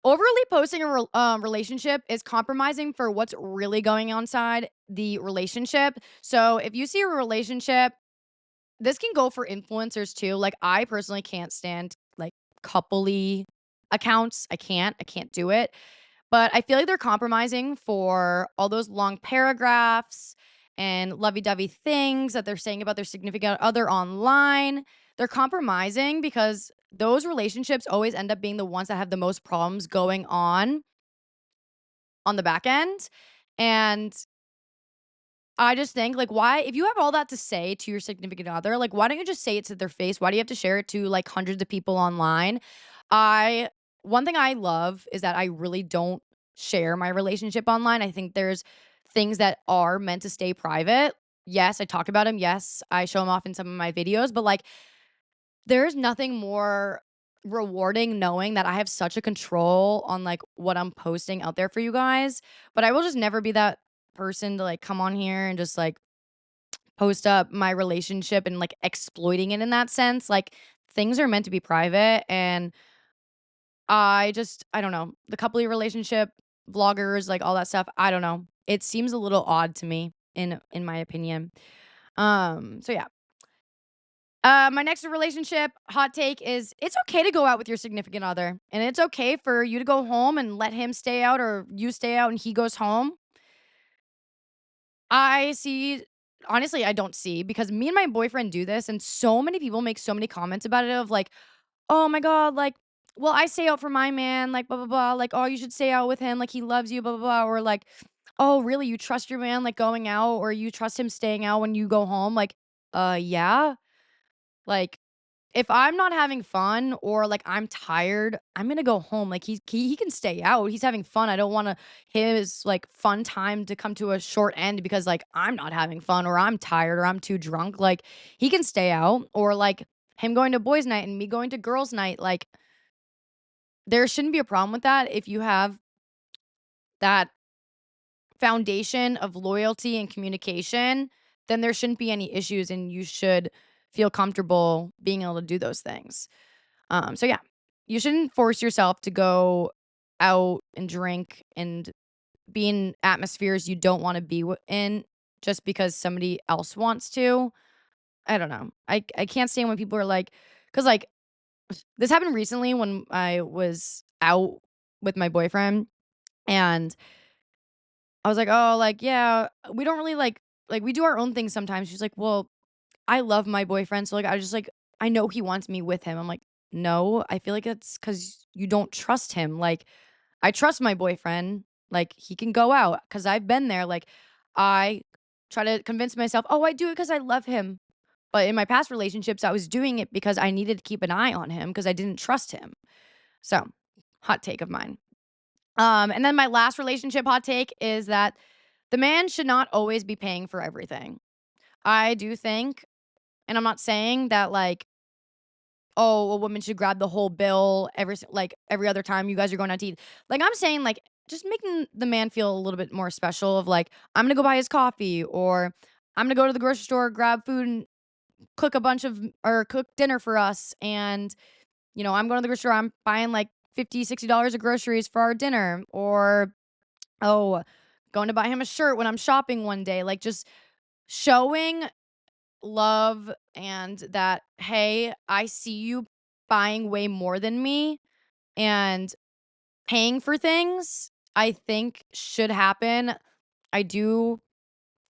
overly posting a relationship is compromising for what's really going on inside the relationship. So if you see a relationship, this can go for influencers too. Like I personally can't stand like coupley accounts. I can't do it. But I feel like they're compromising for all those long paragraphs and lovey-dovey things that they're saying about their significant other online. They're compromising because those relationships always end up being the ones that have the most problems going on the back end. And I just think, like, why if you have all that to say to your significant other, like, why don't you just say it to their face? Why do you have to share it to, like, hundreds of people online? I One thing I love is that I really don't share my relationship online. I think there's things that are meant to stay private. Yes, I talk about them. Yes, I show them off in some of my videos, but, like, there's nothing more rewarding knowing that I have such a control on, like, what I'm posting out there for you guys, but I will just never be that person to, like, come on here and just, like, post up my relationship and, like, exploiting it in that sense, like, things are meant to be private, and I don't know, the coupley relationship, vloggers, like, all that stuff, I don't know. It seems a little odd to me in my opinion. So yeah. My next relationship hot take is it's okay to go out with your significant other, and it's okay for you to go home and let him stay out or you stay out and he goes home. I see honestly, I don't see because me and my boyfriend do this, and so many people make so many comments about it of like, "Oh my god, like, well, I stay out for my man, like, blah, blah, blah, like, oh, you should stay out with him, like, he loves you, blah, blah, blah," or like, "Oh, really? You trust your man, like, going out, or you trust him staying out when you go home?" Like, yeah. Like, if I'm not having fun or, like, I'm tired, I'm gonna go home, like, he can stay out, he's having fun, I don't wanna his, like, fun time to come to a short end because, like, I'm not having fun or I'm tired or I'm too drunk, like, he can stay out or, like, him going to boys' night and me going to girls' night, like, there shouldn't be a problem with that if you have that foundation of loyalty and communication, then there shouldn't be any issues and you should feel comfortable being able to do those things. So yeah, you shouldn't force yourself to go out and drink and be in atmospheres you don't want to be in just because somebody else wants to. I don't know. I can't stand when people are like, because like this happened recently when I was out with my boyfriend and I was like, oh, like yeah, we don't really like we do our own things sometimes. She's like, well, I love my boyfriend, so like I just like I know he wants me with him. I'm like, No, I feel like it's because you don't trust him. Like, I trust my boyfriend. Like, he can go out because I've been there. Like, I try to convince myself, oh, I do it because I love him. But in my past relationships, I was doing it because I needed to keep an eye on him because I didn't trust him. So, hot take of mine. And then my last relationship hot take is that the man should not always be paying for everything. I do think, and I'm not saying that like, oh, a woman should grab the whole bill like every other time you guys are going out to eat. Like I'm saying, like just making the man feel a little bit more special. Of like, I'm gonna go buy his coffee, or I'm gonna go to the grocery store, grab food, and cook a bunch of or cook dinner for us. And I'm going to the grocery store. I'm buying like $50, $60 of groceries for our dinner, or oh, going to buy him a shirt when I'm shopping one day. Like just showing love and that, hey, I see you buying way more than me and paying for things, I think should happen. I do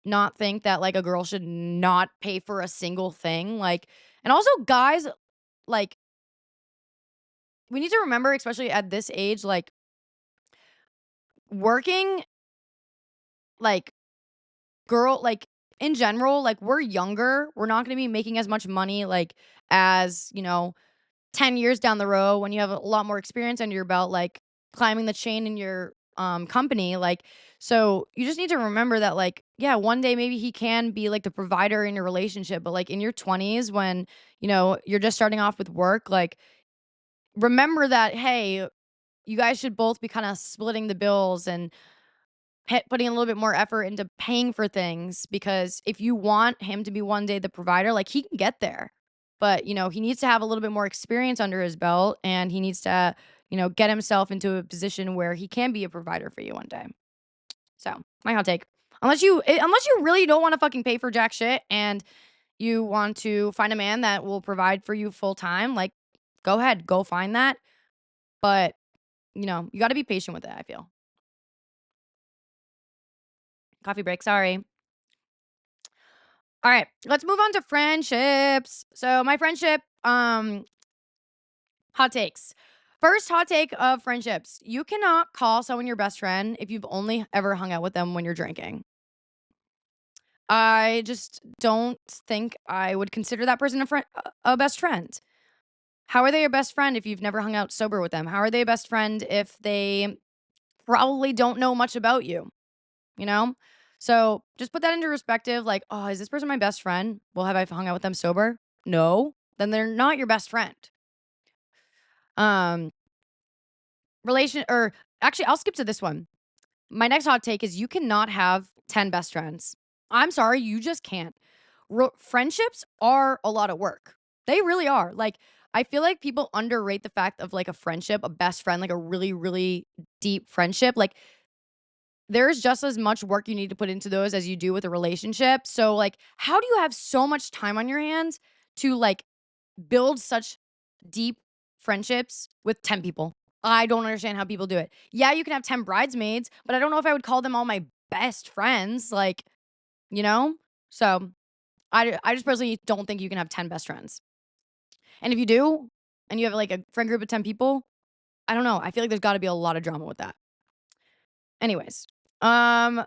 not think that like a girl should not pay for a single thing. Like, and also guys, like, we need to remember, especially at this age, like, working, like, like, in general, like, we're younger. We're not gonna be making as much money, like, as, 10 years down the road when you have a lot more experience under your belt, like, climbing the chain in your, company, like, so you just need to remember that, like, yeah, one day maybe he can be, like, the provider in your relationship, but, like, in your 20s when, you're just starting off with work, like, remember that, hey, you guys should both be kinda splitting the bills and putting a little bit more effort into paying for things because if you want him to be one day the provider, like, he can get there. But, he needs to have a little bit more experience under his belt, and he needs to, get himself into a position where he can be a provider for you one day. So, my hot take. Unless you really don't wanna fucking pay for jack shit and you want to find a man that will provide for you full time, like, go ahead, go find that. But, you gotta be patient with it, I feel. Coffee break, sorry. All right, let's move on to friendships. So, my friendship, hot takes. First hot take of friendships. You cannot call someone your best friend if you've only ever hung out with them when you're drinking. I just don't think I would consider that person a best friend. How are they your best friend if you've never hung out sober with them? How are they a best friend if they probably don't know much about you? You know? So just put that into perspective. Like, oh, is this person my best friend? Well, have I hung out with them sober? No. Then they're not your best friend. Um, relation or actually, I'll skip to this one. My next hot take is you cannot have 10 best friends. I'm sorry, you just can't. Friendships are a lot of work. They really are. Like, I feel like people underrate the fact of like a friendship, a best friend, like a really, really deep friendship. Like, there's just as much work you need to put into those as you do with a relationship. So, like, how do you have so much time on your hands to like build such deep friendships with 10 people? I don't understand how people do it. Yeah, you can have 10 bridesmaids, but I don't know if I would call them all my best friends. Like, you know? So, I just personally don't think you can have 10 best friends. And if you do, and you have like a friend group of 10 people, I don't know. I feel like there's got to be a lot of drama with that. Anyways, um,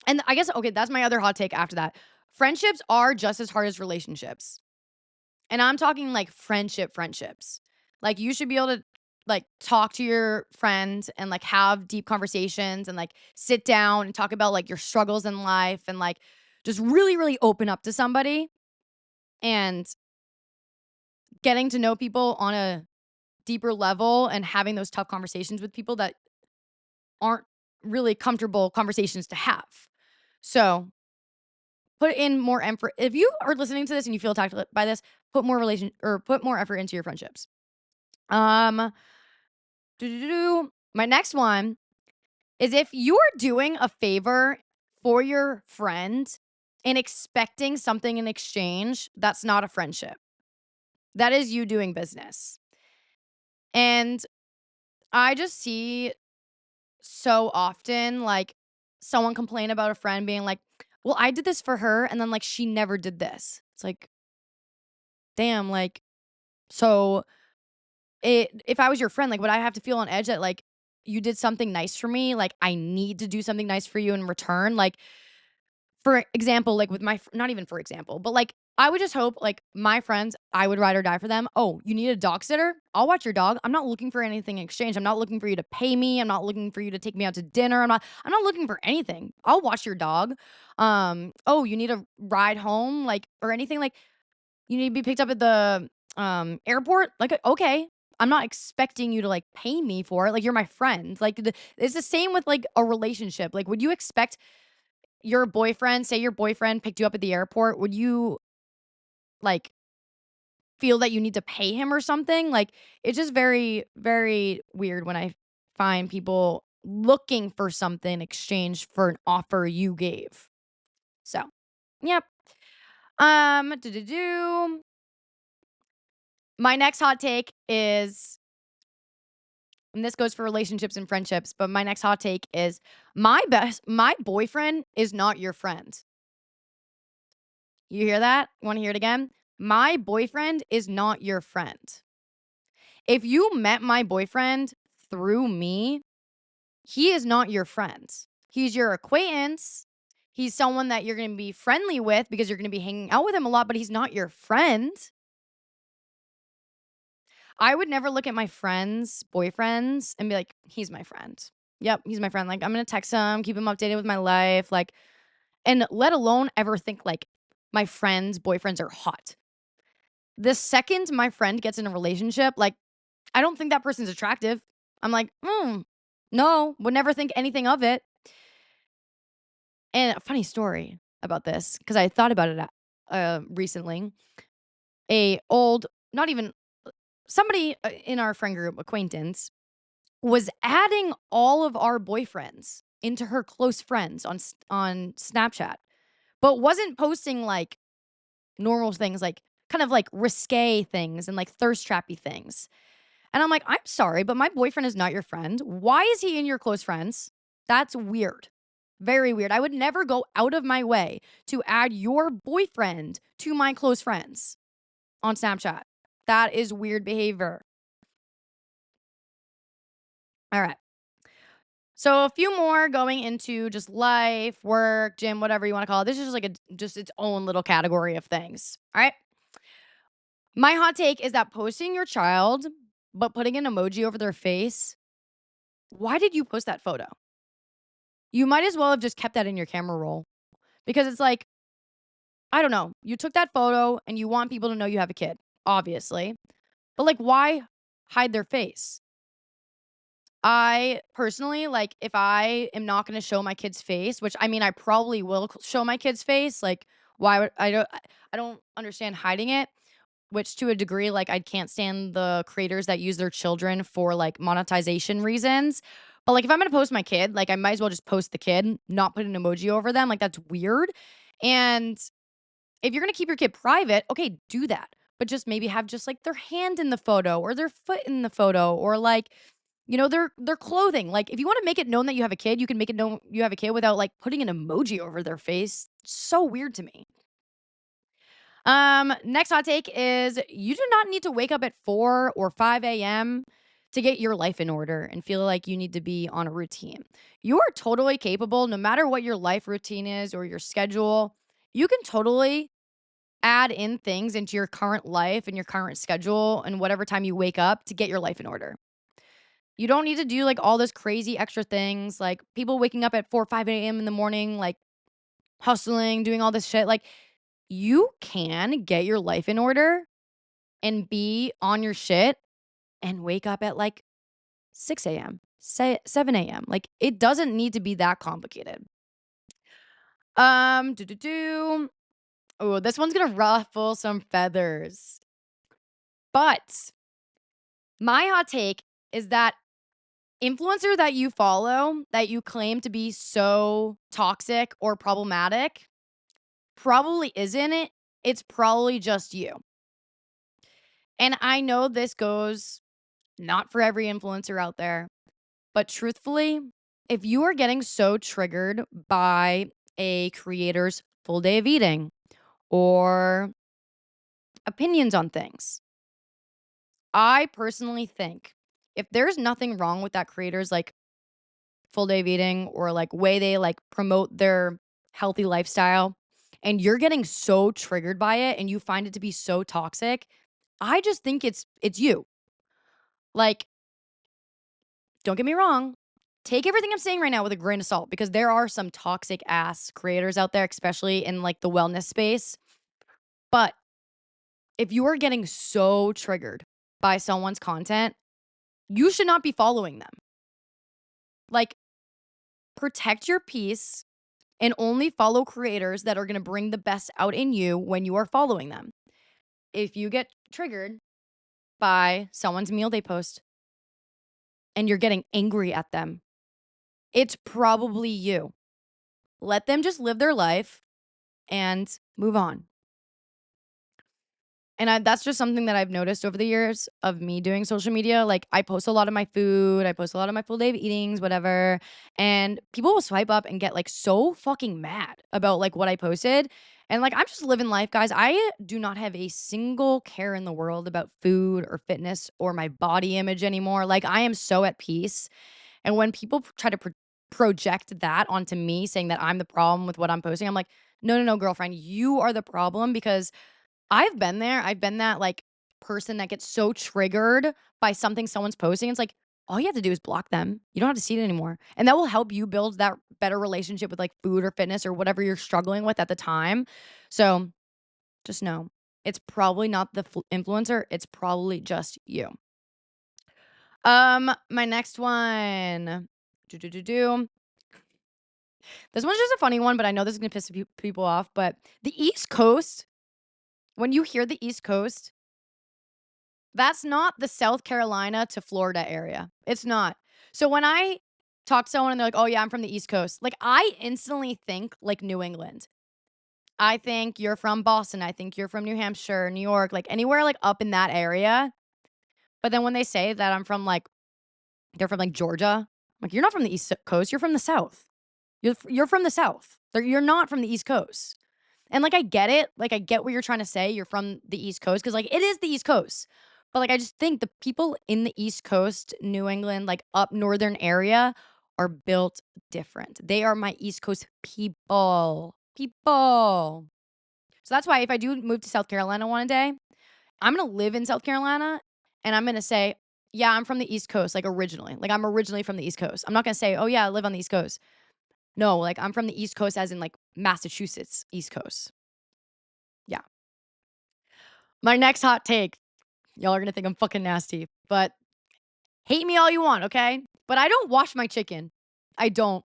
and I guess, okay, that's my other hot take after that. Friendships are just as hard as relationships. And I'm talking like friendships. Like you should be able to like talk to your friends and like have deep conversations and like sit down and talk about like your struggles in life and like just really, really open up to somebody and getting to know people on a deeper level and having those tough conversations with people that aren't really comfortable conversations to have. So put in more effort. If you are listening to this and you feel attacked by this, put more effort into your friendships. Um, my next one is if you are doing a favor for your friend and expecting something in exchange, that's not a friendship. That is you doing business. And I just see so often like someone complain about a friend being like, well, I did this for her and then like she never did this. It's like, damn, like, so if I was your friend, like, would I have to feel on edge that, like, you did something nice for me, like, I need to do something nice for you in return? Like, for example, like, with my f not even for example, but, like, I would just hope, like, my friends, I would ride or die for them. "Oh, you need a dog sitter? I'll watch your dog. I'm not looking for anything in exchange. I'm not looking for you to pay me. I'm not looking for you to take me out to dinner. I'm not looking for anything. I'll watch your dog. Oh, you need a ride home, like, or anything, like, you need to be picked up at the, airport? Like, okay. I'm not expecting you to, like, pay me for it. Like, you're my friend. Like, it's the same with, like, a relationship. Like, would you expect your boyfriend say your boyfriend picked you up at the airport, would you, like, feel that you need to pay him or something? Like, it's just very, very weird when I find people looking for something in exchange for an offer you gave. So, yep. Do. My next hot take is, and this goes for relationships and friendships, but my next hot take is my boyfriend is not your friend. You hear that? Wanna hear it again? My boyfriend is not your friend. If you met my boyfriend through me, he is not your friend. He's your acquaintance. He's someone that you're gonna be friendly with because you're gonna be hanging out with him a lot, but he's not your friend. I would never look at my friends' boyfriends and be like, "He's my friend." Yep, he's my friend. Like, I'm gonna text him, keep him updated with my life, like, and let alone ever think like my friends' boyfriends are hot. The second my friend gets in a relationship, like, I don't think that person's attractive. I'm like, no, would never think anything of it." And a funny story about this, because I thought about it recently. A old, not even somebody in our friend group, acquaintance, was adding all of our boyfriends into her close friends on Snapchat, but wasn't posting like normal things, like kind of like risque things and like thirst trappy things. And I'm like, "I'm sorry, but my boyfriend is not your friend. Why is he in your close friends? That's weird. Very weird. I would never go out of my way to add your boyfriend to my close friends on Snapchat. That is weird behavior." All right. So a few more going into just life, work, gym, whatever you want to call it. This is just like just its own little category of things. All right. My hot take is that posting your child but putting an emoji over their face, why did you post that photo? You might as well have just kept that in your camera roll, because it's like, I don't know, you took that photo and you want people to know you have a kid, obviously. But like, why hide their face? I personally, like, if I am not gonna show my kid's face, which I mean, I probably will show my kid's face, like, why would I don't understand hiding it, which to a degree, like, I can't stand the creators that use their children for, like, monetization reasons. But, like, if I'm gonna post my kid, like, I might as well just post the kid, not put an emoji over them, like, that's weird. And if you're gonna keep your kid private, okay, do that. But just maybe have just, like, their hand in the photo or their foot in the photo, or, like, their clothing. Like, if you wanna make it known that you have a kid, you can make it known you have a kid without, like, putting an emoji over their face. So weird to me. Next hot take is you do not need to wake up at 4 or 5 a.m. to get your life in order and feel like you need to be on a routine. You are totally capable, no matter what your life routine is or your schedule. You can totally add in things into your current life and your current schedule and whatever time you wake up to get your life in order. You don't need to do like all this crazy extra things, like people waking up at 4 or 5 a.m. in the morning, like hustling, doing all this shit. Like, you can get your life in order and be on your shit and wake up at like 6 a.m., say 7 a.m. Like, it doesn't need to be that complicated. Do. Oh, this one's gonna ruffle some feathers. But my hot take is that influencer that you follow that you claim to be so toxic or problematic probably isn't it. It's probably just you. And I know this goes not for every influencer out there, but truthfully, if you are getting so triggered by a creator's full day of eating or opinions on things, I personally think if there's nothing wrong with that creator's, like, full day of eating or, like, way they, like, promote their healthy lifestyle, and you're getting so triggered by it and you find it to be so toxic, I just think it's you. Like, don't get me wrong, take everything I'm saying right now with a grain of salt because there are some toxic ass creators out there, especially in, like, the wellness space, but if you are getting so triggered by someone's content, you should not be following them. Like, protect your peace and only follow creators that are gonna bring the best out in you when you are following them. If you get triggered by someone's meal they post and you're getting angry at them, it's probably you. Let them just live their life and move on. And that's just something that I've noticed over the years of me doing social media. Like, I post a lot of my food, I post a lot of my full day of eatings, whatever. And people will swipe up and get like so fucking mad about like what I posted. And like, I'm just living life, guys. I do not have a single care in the world about food or fitness or my body image anymore. Like, I am so at peace. And when people try to project that onto me, saying that I'm the problem with what I'm posting, I'm like, no, no, no, girlfriend, you are the problem because I've been there. I've been that, like, person that gets so triggered by something someone's posting. It's like, all you have to do is block them. You don't have to see it anymore. And that will help you build that better relationship with, like, food or fitness or whatever you're struggling with at the time. So, just know, it's probably not the influencer, it's probably just you. My next one. Do, do, do, do. This one's just a funny one, but I know this is gonna piss people off, but the East Coast, when you hear the East Coast, that's not the South Carolina to Florida area. It's not. So when I talk to someone and they're like, "Oh, yeah, I'm from the East Coast," like, I instantly think, like, New England. I think you're from Boston. I think you're from New Hampshire, New York, like, anywhere, like, up in that area. But then when they say that I'm from, like they're from, like, Georgia, I'm like, "You're not from the East Coast. You're from the South. You're from the South. You're not from the East Coast." And, like, I get it, like, I get what you're trying to say, you're from the East Coast because like, it is the East Coast. But, like, I just think the people in the East Coast, New England, like, up northern area are built different. They are my East Coast people. People. So that's why if I do move to South Carolina one day, I'm gonna live in South Carolina, and I'm gonna say, "Yeah, I'm from the East Coast," like, originally. Like, I'm originally from the East Coast. I'm not gonna say, "Oh, yeah, I live on the East Coast." No, like, I'm from the East Coast as in, like, Massachusetts East Coast. Yeah. My next hot take, y'all are gonna think I'm fucking nasty, but hate me all you want, okay? But I don't wash my chicken. I don't.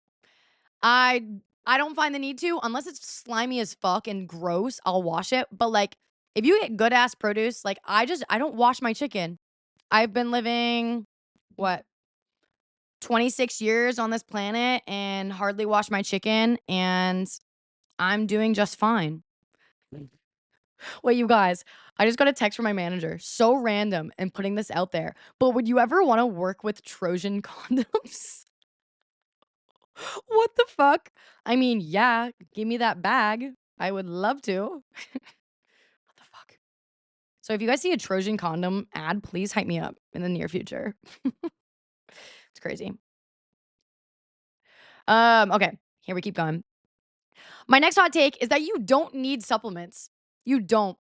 I I don't find the need to unless it's slimy as fuck and gross, I'll wash it, but, like, if you get good ass produce, like, I don't wash my chicken. I've been living, what, 26 years on this planet and hardly wash my chicken, and I'm doing just fine. Wait, you guys, I just got a text from my manager. So random and putting this out there. But would you ever want to work with Trojan condoms? What the fuck? I mean, yeah, give me that bag. I would love to. What the fuck? So if you guys see a Trojan condom ad, please hype me up in the near future. It's crazy. Okay, here we keep going. My next hot take is that you don't need supplements. You don't.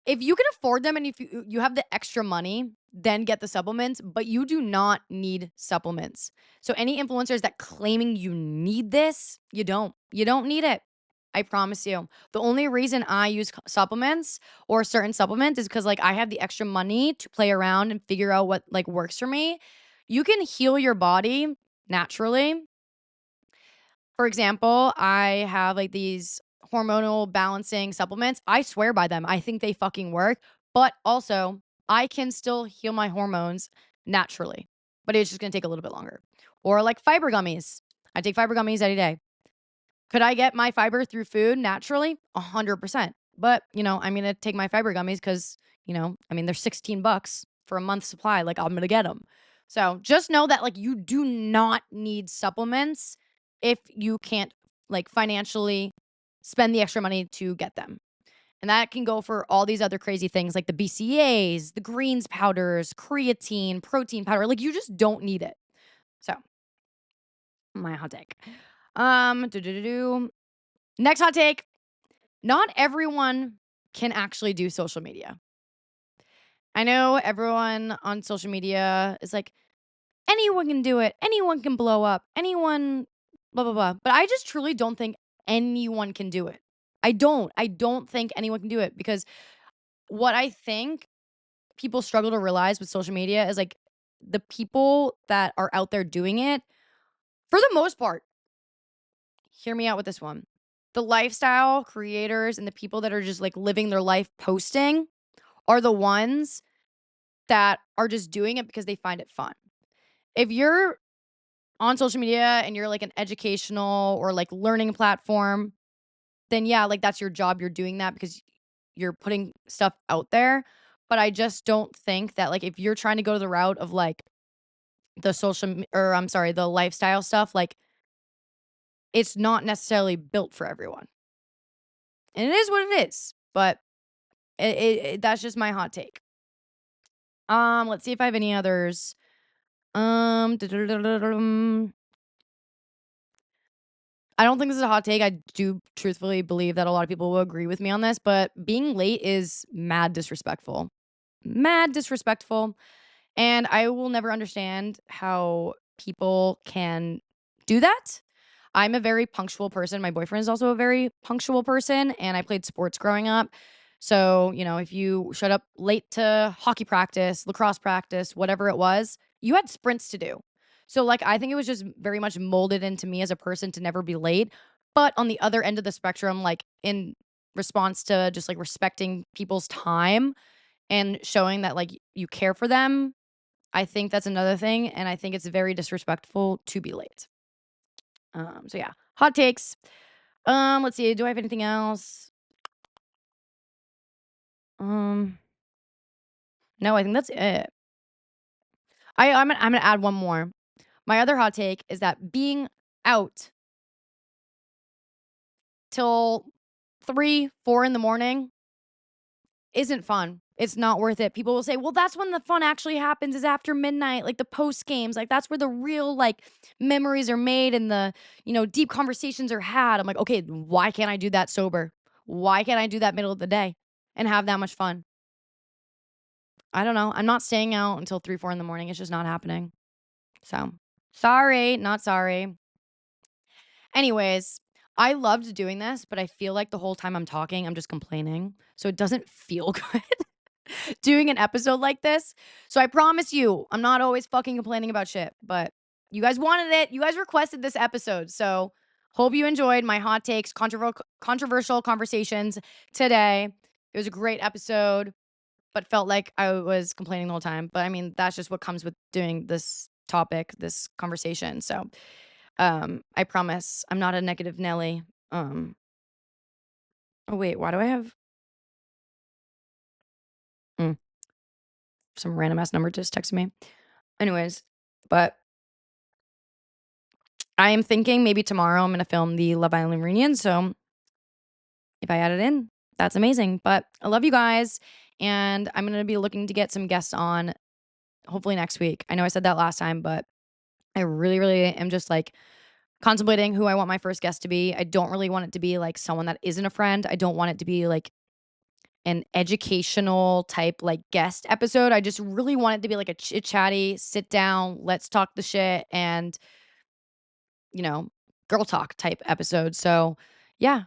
If you can afford them and if you have the extra money, then get the supplements, but you do not need supplements. So any influencers that claiming you need this, you don't. You don't need it. I promise you. The only reason I use supplements or certain supplements is because like I have the extra money to play around and figure out what like works for me. You can heal your body naturally. For example, I have like these hormonal balancing supplements. I swear by them. I think they fucking work. But also, I can still heal my hormones naturally, but it's just gonna take a little bit longer. Or like fiber gummies. I take fiber gummies every day. Could I get my fiber through food naturally? 100%. But, I'm gonna take my fiber gummies because, they're 16 bucks for a month's supply. Like, I'm gonna get them. So just know that, like, you do not need supplements if you can't, like, financially spend the extra money to get them. And that can go for all these other crazy things like the BCAAs, the greens powders, creatine, protein powder. Like you just don't need it. So, my hot take. Do. Next hot take. Not everyone can actually do social media. I know everyone on social media is like, anyone can do it. Anyone can blow up. Anyone, blah, blah, blah. But I just truly don't think anyone can do it. I don't. I don't think anyone can do it because what I think people struggle to realize with social media is like the people that are out there doing it, for the most part, hear me out with this one. The lifestyle creators and the people that are just like living their life posting are the ones that are just doing it because they find it fun. If you're on social media and you're like an educational or like learning platform, then yeah, like that's your job. You're doing that because you're putting stuff out there. But I just don't think that like if you're trying to go the route of like the or I'm sorry, the lifestyle stuff, like it's not necessarily built for everyone. And it is what it is. But that's just my hot take. Let's see if I have any others. Um, I don't think this is a hot take. I do truthfully believe that a lot of people will agree with me on this, but being late is mad disrespectful. Mad disrespectful. And I will never understand how people can do that. I'm a very punctual person. My boyfriend is also a very punctual person, and I played sports growing up. So, if you showed up late to hockey practice, lacrosse practice, whatever it was, you had sprints to do. So, like, I think it was just very much molded into me as a person to never be late. But on the other end of the spectrum, like in response to just like respecting people's time and showing that like you care for them, I think that's another thing. And I think it's very disrespectful to be late. So yeah, hot takes. Let's see. Do I have anything else? Um, no, I think that's it. I'm gonna add one more. My other hot take is that being out till 3, 4 in the morning isn't fun. It's not worth it. People will say, "Well, that's when the fun actually happens is after midnight, like the post games. Like that's where the real like memories are made and the, deep conversations are had." I'm like, "Okay, why can't I do that sober? Why can't I do that middle of the day and have that much fun?" I don't know. I'm not staying out until 3, 4 in the morning. It's just not happening. So, sorry, not sorry. Anyways, I loved doing this, but I feel like the whole time I'm talking, I'm just complaining. So it doesn't feel good doing an episode like this. So I promise you, I'm not always fucking complaining about shit, but you guys wanted it. You guys requested this episode. So hope you enjoyed my hot takes, controversial conversations today. It was a great episode, but felt like I was complaining the whole time. But I mean, that's just what comes with doing this topic, this conversation. So I promise I'm not a negative Nelly. Oh wait, why do I have mm, some random ass number just texted me? Anyways, but I am thinking maybe tomorrow I'm gonna film the Love Island reunion. So if I add it in, that's amazing. But I love you guys, and I'm gonna be looking to get some guests on hopefully next week. I know I said that last time, but I really, really am just like contemplating who I want my first guest to be. I don't really want it to be like someone that isn't a friend. I don't want it to be like an educational type like guest episode. I just really want it to be like a chit chatty, sit down, let's talk the shit and, you know, girl talk type episode. So, yeah,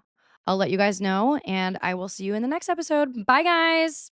I'll let you guys know and I will see you in the next episode. Bye, guys.